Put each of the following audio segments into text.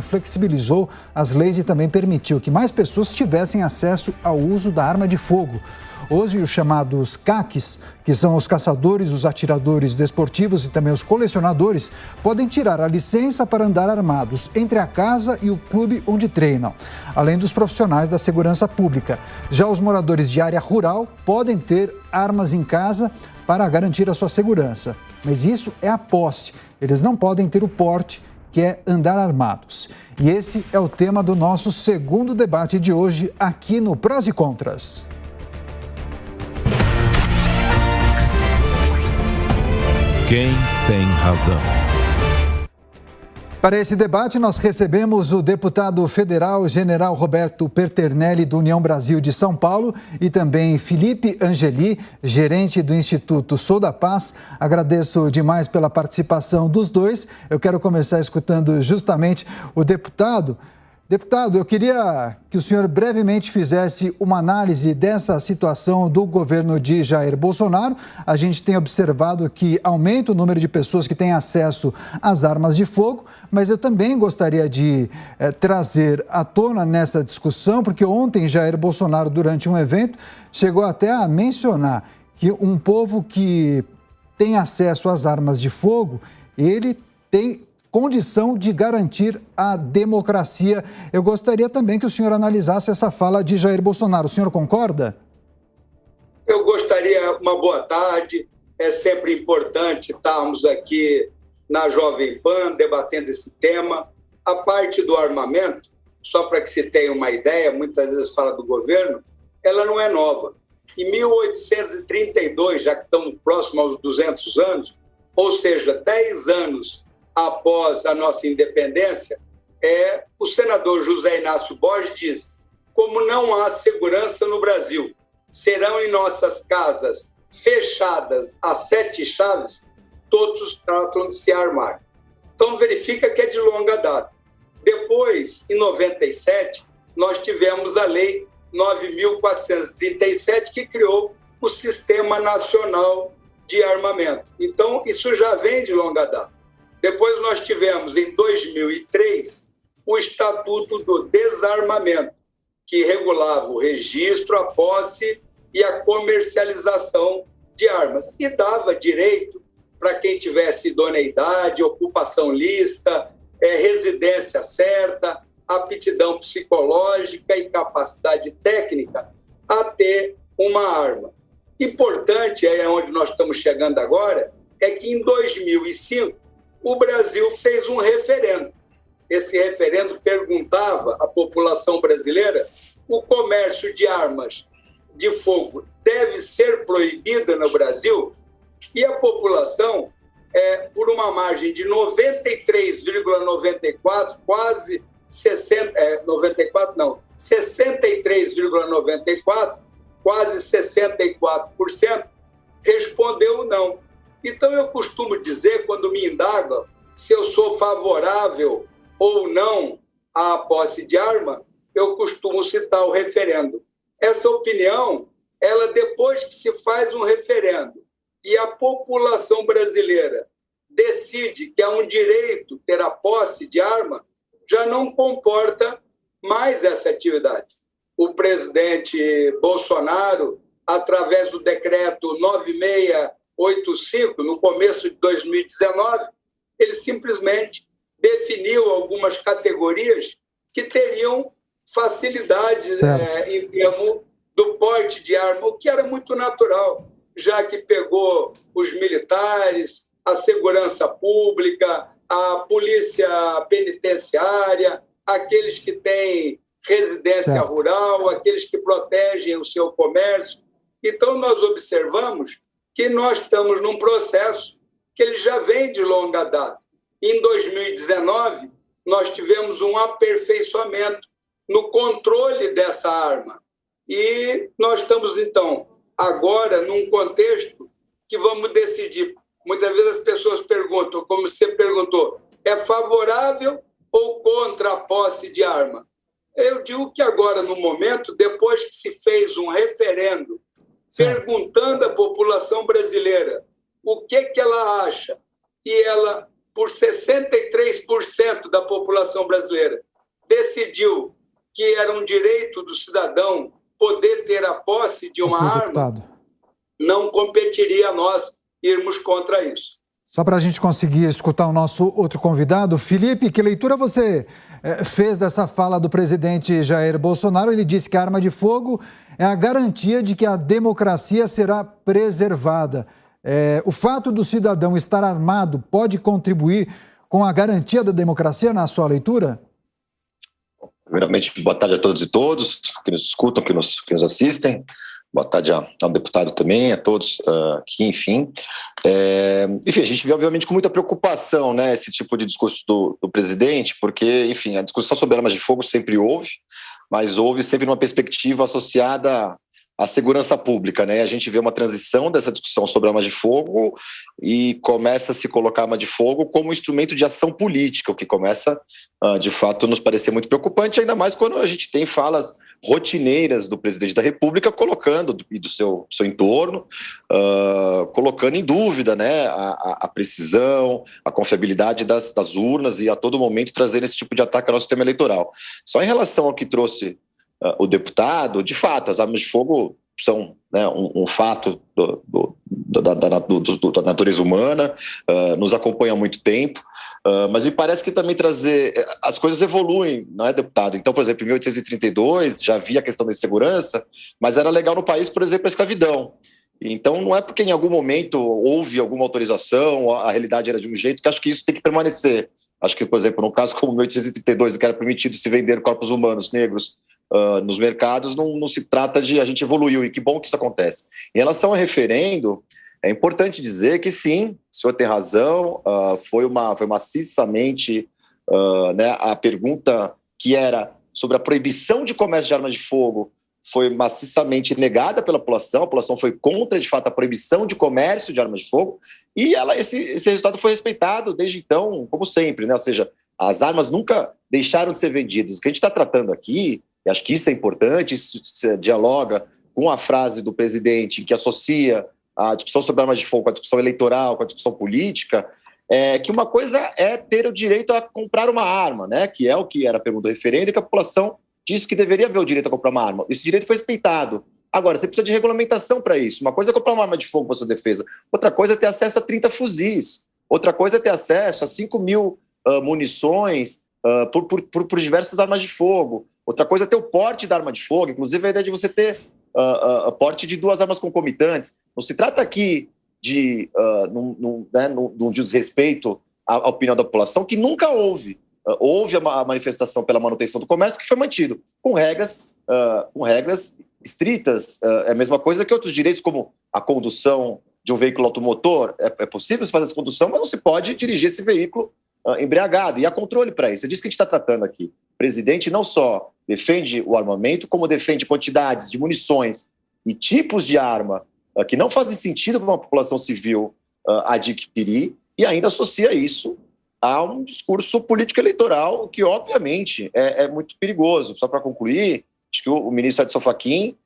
flexibilizou as leis e também permitiu que mais pessoas tivessem acesso ao uso da arma de fogo. Hoje, os chamados CACs, que são os caçadores, os atiradores desportivos e também os colecionadores, podem tirar a licença para andar armados entre a casa e o clube onde treinam, além dos profissionais da segurança pública. Já os moradores de área rural podem ter armas em casa para garantir a sua segurança. Mas isso é a posse. Eles não podem ter o porte, que é andar armados. E esse é o tema do nosso segundo debate de hoje aqui no Prós e Contras. Quem tem razão? Para esse debate, nós recebemos o deputado federal General Roberto Perternelli, do União Brasil de São Paulo, e também Felipe Angeli, gerente do Instituto Sou da Paz. Agradeço demais pela participação dos dois. Eu quero começar escutando justamente o deputado. Deputado, eu queria que o senhor brevemente fizesse uma análise dessa situação do governo de Jair Bolsonaro. A gente tem observado que aumenta o número de pessoas que têm acesso às armas de fogo, mas eu também gostaria de trazer à tona nessa discussão, porque ontem Jair Bolsonaro, durante um evento, chegou até a mencionar que um povo que tem acesso às armas de fogo, ele tem condição de garantir a democracia. Eu gostaria também que o senhor analisasse essa fala de Jair Bolsonaro. O senhor concorda? Eu gostaria, uma boa tarde. É sempre importante estarmos aqui na Jovem Pan debatendo esse tema. A parte do armamento, só para que se tenha uma ideia, muitas vezes fala do governo, ela não é nova. Em 1832, já que estamos próximos aos 200 anos, ou seja, 10 anos após a nossa independência, o senador José Inácio Borges diz: como não há segurança no Brasil, serão em nossas casas fechadas as 7 chaves, todos tratam de se armar. Então, verifica que é de longa data. Depois, em 97, nós tivemos a Lei 9.437, que criou o Sistema Nacional de Armamento. Então, isso já vem de longa data. Depois nós tivemos, em 2003, o Estatuto do Desarmamento, que regulava o registro, a posse e a comercialização de armas e dava direito para quem tivesse idoneidade, ocupação lícita, residência certa, aptidão psicológica e capacidade técnica a ter uma arma. Importante, é onde nós estamos chegando agora, é que em 2005, o Brasil fez um referendo. Esse referendo perguntava à população brasileira: o comércio de armas de fogo deve ser proibida no Brasil? E a população, por uma margem de 93,94%, quase 63,94%, quase 64%, respondeu não. Então, eu costumo dizer, quando me indagam se eu sou favorável ou não à posse de arma, eu costumo citar o referendo. Essa opinião, ela depois que se faz um referendo e a população brasileira decide que é um direito ter a posse de arma, já não comporta mais essa atividade. O presidente Bolsonaro, através do decreto 9685, no começo de 2019, ele simplesmente definiu algumas categorias que teriam facilidades em termos do porte de arma, o que era muito natural, já que pegou os militares, a segurança pública, a polícia penitenciária, aqueles que têm residência rural, aqueles que protegem o seu comércio. Então, nós observamos que nós estamos num processo que ele já vem de longa data. Em 2019, nós tivemos um aperfeiçoamento no controle dessa arma. E nós estamos, então, agora num contexto que vamos decidir. Muitas vezes as pessoas perguntam, como você perguntou, é favorável ou contra a posse de arma? Eu digo que agora, no momento, depois que se fez um referendo perguntando à população brasileira o que ela acha, e ela, por 63% da população brasileira, decidiu que era um direito do cidadão poder ter a posse de uma arma, não competiria a nós irmos contra isso. Só para a gente conseguir escutar o nosso outro convidado, Felipe, que leitura você fez dessa fala do presidente Jair Bolsonaro? Ele disse que a arma de fogo é a garantia de que a democracia será preservada. O fato do cidadão estar armado pode contribuir com a garantia da democracia, na sua leitura? Primeiramente, boa tarde a todos e todas que nos escutam, que nos assistem. Boa tarde ao deputado também, a todos aqui, enfim. Enfim, a gente vê, obviamente, com muita preocupação, né, esse tipo de discurso do presidente, porque, enfim, a discussão sobre armas de fogo sempre houve, mas houve sempre numa perspectiva associada à segurança pública, né? A gente vê uma transição dessa discussão sobre armas de fogo e começa a se colocar a arma de fogo como instrumento de ação política, o que começa, de fato, nos parecer muito preocupante, ainda mais quando a gente tem falas rotineiras do presidente da República colocando, e do seu entorno, colocando em dúvida, né, a precisão, a confiabilidade das urnas e a todo momento trazendo esse tipo de ataque ao nosso sistema eleitoral. Só em relação ao que trouxe o deputado, de fato, as armas de fogo são, né, um fato da natureza humana, nos acompanha há muito tempo, mas me parece que também as coisas evoluem, não é, deputado? Então, por exemplo, em 1832 já havia a questão da insegurança, mas era legal no país, por exemplo, a escravidão. Então, não é porque em algum momento houve alguma autorização, a realidade era de um jeito, que acho que isso tem que permanecer. Acho que, por exemplo, no caso como 1832, que era permitido se vender corpos humanos negros nos mercados, não se trata de a gente evoluiu, e que bom que isso acontece. Em relação ao referendo, é importante dizer que sim, o senhor tem razão, foi maciçamente, né, a pergunta que era sobre a proibição de comércio de armas de fogo foi maciçamente negada pela população, a população foi contra, de fato, a proibição de comércio de armas de fogo, e esse resultado foi respeitado desde então, como sempre, né? Ou seja, as armas nunca deixaram de ser vendidas. O que a gente está tratando aqui, e acho que isso é importante, isso dialoga com a frase do presidente que associa a discussão sobre armas de fogo com a discussão eleitoral, com a discussão política, que uma coisa é ter o direito a comprar uma arma, né, que é o que era a pergunta do referendo, e que a população disse que deveria haver o direito a comprar uma arma. Esse direito foi respeitado. Agora, você precisa de regulamentação para isso. Uma coisa é comprar uma arma de fogo para sua defesa, outra coisa é ter acesso a 30 fuzis, outra coisa é ter acesso a 5.000 munições por diversas armas de fogo. Outra coisa é ter o porte da arma de fogo, inclusive a ideia de você ter porte de 2 armas concomitantes. Não se trata aqui de um desrespeito à opinião da população, que nunca houve. Houve a manifestação pela manutenção do comércio, que foi mantido, com regras estritas. É a mesma coisa que outros direitos, como a condução de um veículo automotor. É possível se fazer essa condução, mas não se pode dirigir esse veículo embriagado. E há controle para isso. É disso que a gente está tratando aqui. O presidente não só defende o armamento, como defende quantidades de munições e tipos de arma que não fazem sentido para uma população civil adquirir, e ainda associa isso a um discurso político-eleitoral que, obviamente, é muito perigoso. Só para concluir, acho que o ministro Edson Fachin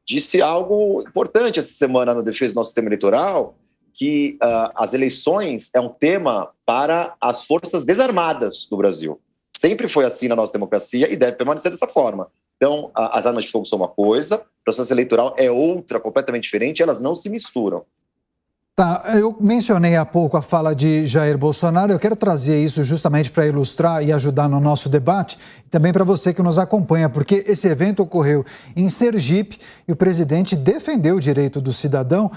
disse algo importante essa semana na defesa do nosso sistema eleitoral, que as eleições é um tema para as forças desarmadas do Brasil. Sempre foi assim na nossa democracia e deve permanecer dessa forma. Então, as armas de fogo são uma coisa, o processo eleitoral é outra, completamente diferente, elas não se misturam. Tá, eu mencionei há pouco a fala de Jair Bolsonaro, eu quero trazer isso justamente para ilustrar e ajudar no nosso debate, e também para você que nos acompanha, porque esse evento ocorreu em Sergipe e o presidente defendeu o direito do cidadão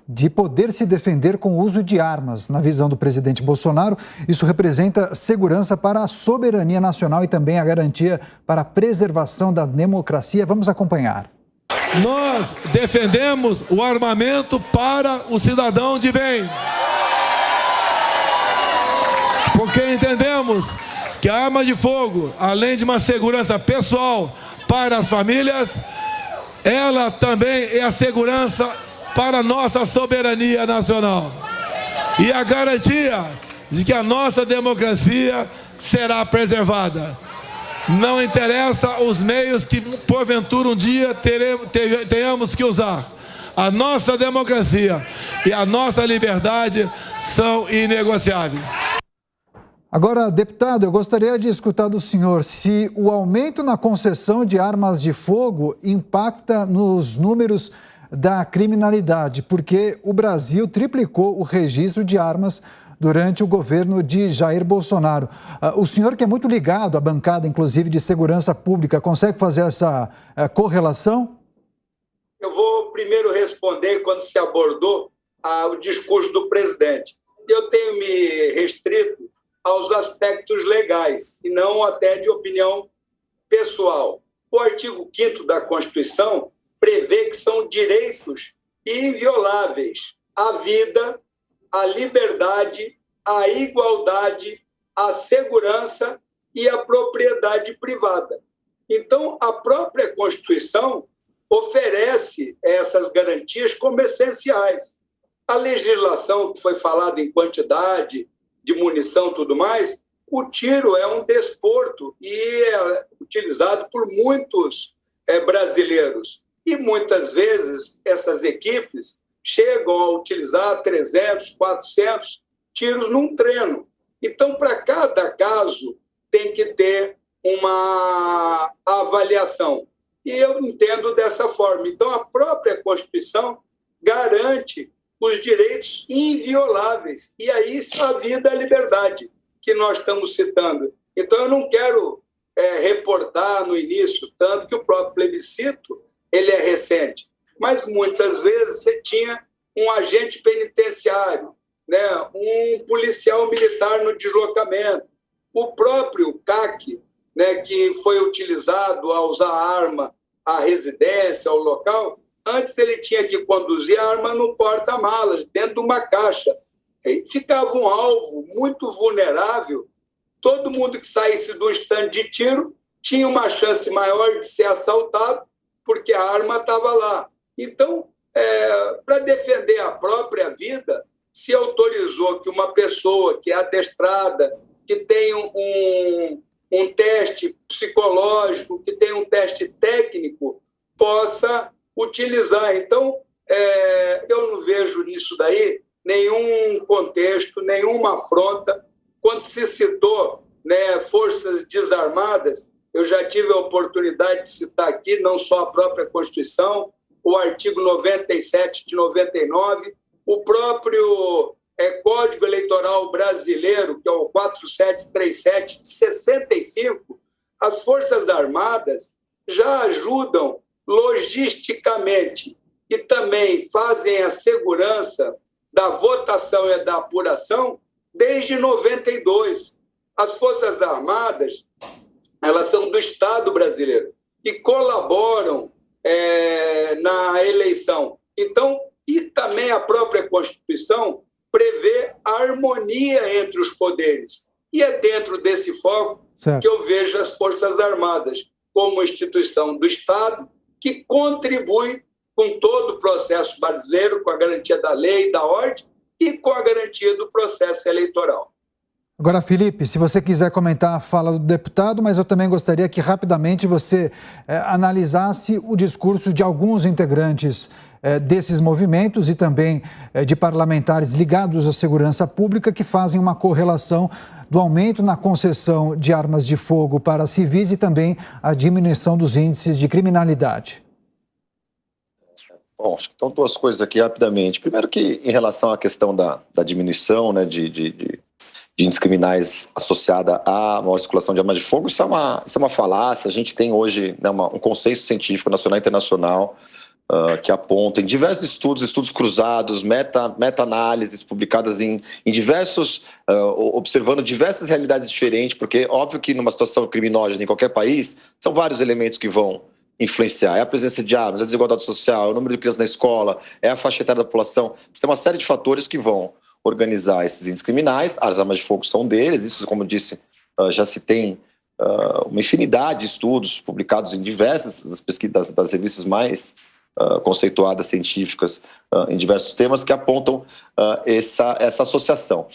de poder se defender com o uso de armas. Na visão do presidente Bolsonaro, isso representa segurança para a soberania nacional e também a garantia para a preservação da democracia. Vamos acompanhar. Nós defendemos o armamento para o cidadão de bem. Porque entendemos que a arma de fogo, além de uma segurança pessoal para as famílias, ela também é a segurança para a nossa soberania nacional. E a garantia de que a nossa democracia será preservada. Não interessa os meios que, porventura, um dia tenhamos que usar. A nossa democracia e a nossa liberdade são inegociáveis. Agora, deputado, eu gostaria de escutar do senhor se o aumento na concessão de armas de fogo impacta nos números da criminalidade, porque o Brasil triplicou o registro de armas durante o governo de Jair Bolsonaro. O senhor, que é muito ligado à bancada, inclusive, de segurança pública, consegue fazer essa correlação? Eu vou primeiro responder quando se abordou o discurso do presidente. Eu tenho me restrito aos aspectos legais e não até de opinião pessoal. O artigo 5º da Constituição prevê que são direitos invioláveis a vida, a liberdade, a igualdade, a segurança e a propriedade privada. Então, a própria Constituição oferece essas garantias como essenciais. A legislação que foi falada em quantidade de munição e tudo mais, o tiro é um desporto e é utilizado por muitos brasileiros. E muitas vezes essas equipes chegam a utilizar 300, 400 tiros num treino. Então, para cada caso, tem que ter uma avaliação. E eu entendo dessa forma. Então, a própria Constituição garante os direitos invioláveis. E aí está a vida e a liberdade que nós estamos citando. Então, eu não quero reportar no início, tanto que o próprio plebiscito ele é recente. Mas, muitas vezes, você tinha um agente penitenciário, né, um policial militar no deslocamento, o próprio CAC, né, que foi utilizado a usar arma à residência, ao local. Antes ele tinha que conduzir a arma no porta-malas, dentro de uma caixa. E ficava um alvo muito vulnerável. Todo mundo que saísse do estande de tiro tinha uma chance maior de ser assaltado, porque a arma estava lá. Então, para defender a própria vida, se autorizou que uma pessoa que é adestrada, que tem um teste psicológico, que tem um teste técnico, possa utilizar. Então, eu não vejo nisso daí nenhum contexto, nenhuma afronta. Quando se citou, né, forças desarmadas, eu já tive a oportunidade de citar aqui não só a própria Constituição, o artigo 97 de 99, o próprio Código Eleitoral Brasileiro, que é o 4737 de 65, as Forças Armadas já ajudam logisticamente e também fazem a segurança da votação e da apuração desde 92. As Forças Armadas, elas são do Estado brasileiro e colaboram na eleição. Então, e também a própria Constituição prevê a harmonia entre os poderes. E é dentro desse foco que eu vejo as Forças Armadas como instituição do Estado que contribui com todo o processo brasileiro, com a garantia da lei e da ordem e com a garantia do processo eleitoral. Agora, Felipe, se você quiser comentar a fala do deputado, mas eu também gostaria que rapidamente você analisasse o discurso de alguns integrantes desses movimentos e também de parlamentares ligados à segurança pública que fazem uma correlação do aumento na concessão de armas de fogo para civis e também a diminuição dos índices de criminalidade. Bom, acho que estão duas coisas aqui rapidamente. Primeiro que em relação à questão da diminuição, né, de índices criminais associada à maior circulação de armas de fogo, isso é uma falácia. A gente tem hoje, né, um consenso científico nacional e internacional que aponta em diversos estudos cruzados, meta-análises publicadas em diversos, observando diversas realidades diferentes, porque óbvio que numa situação criminógena em qualquer país, são vários elementos que vão influenciar. É a presença de armas, a desigualdade social, é o número de crianças na escola, é a faixa etária da população. Tem uma série de fatores que vão organizar esses índices criminais. As armas de fogo são um deles. Isso, como eu disse, já se tem uma infinidade de estudos publicados em diversas das pesquisas das revistas mais conceituadas, científicas, em diversos temas, que apontam essa associação.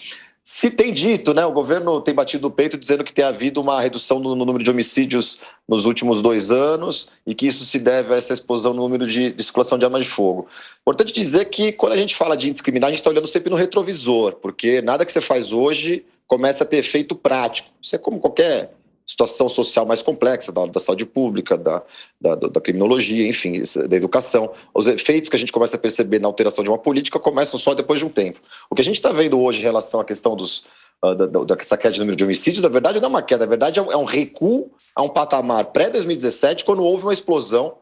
Se tem dito, né, o governo tem batido no peito dizendo que tem havido uma redução no número de homicídios nos últimos 2 anos e que isso se deve a essa explosão no número de circulação de armas de fogo. Importante dizer que quando a gente fala de índice criminal, a gente está olhando sempre no retrovisor, porque nada que você faz hoje comece a ter efeito prático. Isso é como qualquer situação social mais complexa, da saúde pública, da criminologia, enfim, da educação. Os efeitos que a gente começa a perceber na alteração de uma política começam só depois de um tempo. O que a gente está vendo hoje em relação à questão dessa queda de número de homicídios, na verdade não é uma queda, na verdade é um recuo a um patamar pré-2017, quando houve uma explosão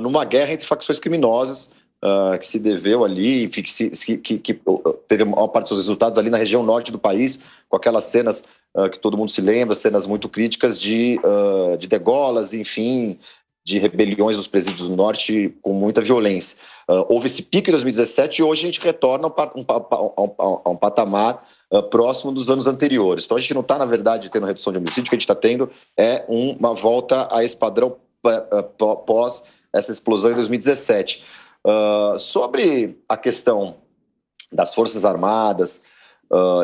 numa guerra entre facções criminosas, que se deveu ali, enfim, que teve uma parte dos seus resultados ali na região norte do país, com aquelas cenas que todo mundo se lembra, cenas muito críticas de degolas, enfim, de rebeliões nos presídios do norte com muita violência. Houve esse pico em 2017 e hoje a gente retorna a um patamar próximo dos anos anteriores. Então a gente não está, na verdade, tendo redução de homicídio, o que a gente está tendo é uma volta a esse padrão pós essa explosão em 2017. Sobre a questão das Forças Armadas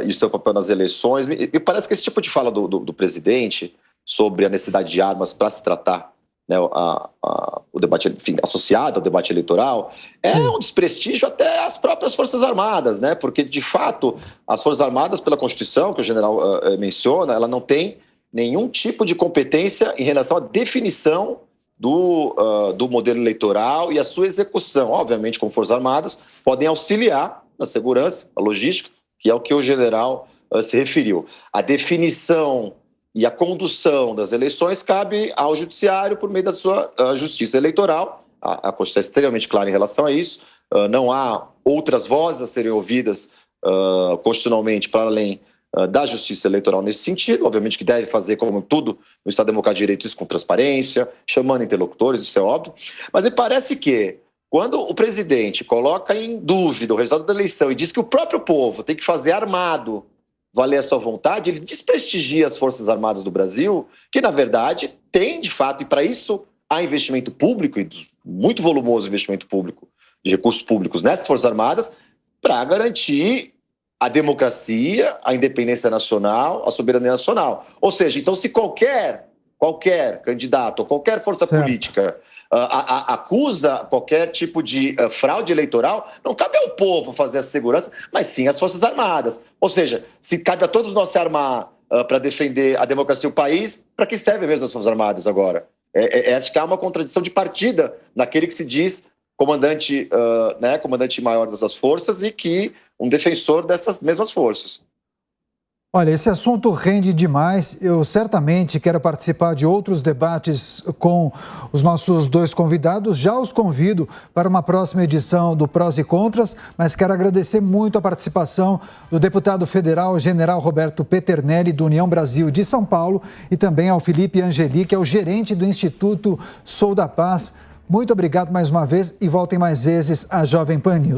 e seu papel nas eleições, me parece que esse tipo de fala do presidente sobre a necessidade de armas para se tratar, né, o debate, enfim, associado ao debate eleitoral, é um desprestígio até às próprias Forças Armadas, né? Porque, de fato, as Forças Armadas, pela Constituição, que o general menciona, ela não tem nenhum tipo de competência em relação à definição do modelo eleitoral e a sua execução. Obviamente, como Forças Armadas, podem auxiliar na segurança, na logística, que é o que o general se referiu. A definição e a condução das eleições cabe ao judiciário por meio da sua justiça eleitoral. A Constituição é extremamente clara em relação a isso. Não há outras vozes a serem ouvidas constitucionalmente para além da justiça eleitoral nesse sentido. Obviamente que deve fazer, como tudo no Estado Democrático de Direito, isso com transparência, chamando interlocutores, isso é óbvio. Mas me parece que, quando o presidente coloca em dúvida o resultado da eleição e diz que o próprio povo tem que fazer armado valer a sua vontade, ele desprestigia as Forças Armadas do Brasil, que, na verdade, tem, de fato, e para isso há investimento público, e muito volumoso investimento público, de recursos públicos nessas Forças Armadas, para garantir a democracia, a independência nacional, a soberania nacional. Ou seja, então, se qualquer candidato ou qualquer força política acusa qualquer tipo de fraude eleitoral, não cabe ao povo fazer essa segurança, mas sim às Forças Armadas. Ou seja, se cabe a todos nós se armar para defender a democracia e o país, para que servem mesmo as Forças Armadas agora? Acho que há uma contradição de partida naquele que se diz comandante maior das forças e que um defensor dessas mesmas forças. Olha, esse assunto rende demais. Eu certamente quero participar de outros debates com os nossos dois convidados. Já os convido para uma próxima edição do Prós e Contras, mas quero agradecer muito a participação do deputado federal general Roberto Peternelli, do União Brasil de São Paulo, e também ao Filipe Angeli, que é o gerente do Instituto Sou da Paz. Muito obrigado mais uma vez e voltem mais vezes à Jovem Pan News.